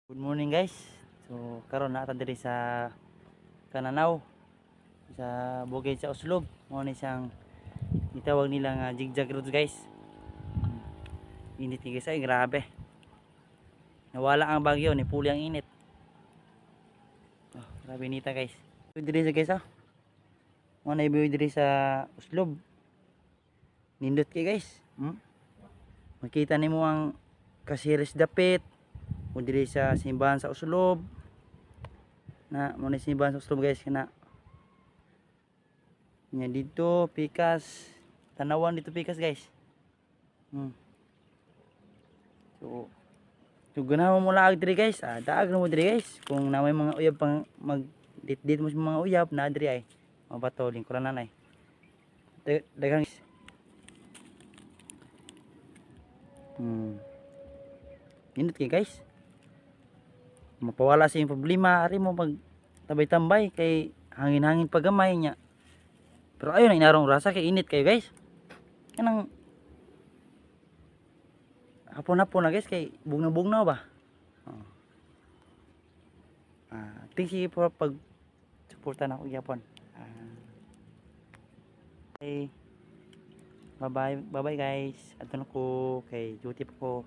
Good morning guys. So karon na diri sa Kananaw sa bukid sa Uslob. Mao ni siyang itawag nila nga zigzag roads guys. Init ni guys ay grabe. Nawala ang bagyo ni puli ang init. Oh, grabe nita guys. Diri sa guys ah. Mao na ibuy diri sa Uslob. Nindot kay guys. Makita nimo ang kasiris dapit. Kung diri sa simbahan sa Uslob na mo ni simbahan sa Uslob guys kana nya dito pikas tanawan dito pikas guys. So ganahan mo laag diri guys, daag na mo diri guys kung na may mga uyab pang mag dit mo sa mga uyab na diri ay mabato lingkuranan ay daghang init kay guys, mapawala sa iyong problema ari mo pag tambay-tambay kay hangin-hangin pagamay nya. Pero ayun ang inarong rasa kay init kayo guys. Kanang hapon-hapon na guys kay bugnaw-bugnaw ba. Thank you for pag suporta na ako gyapon. Okay. Bye bye guys. Adto na ko kay duty pa ko.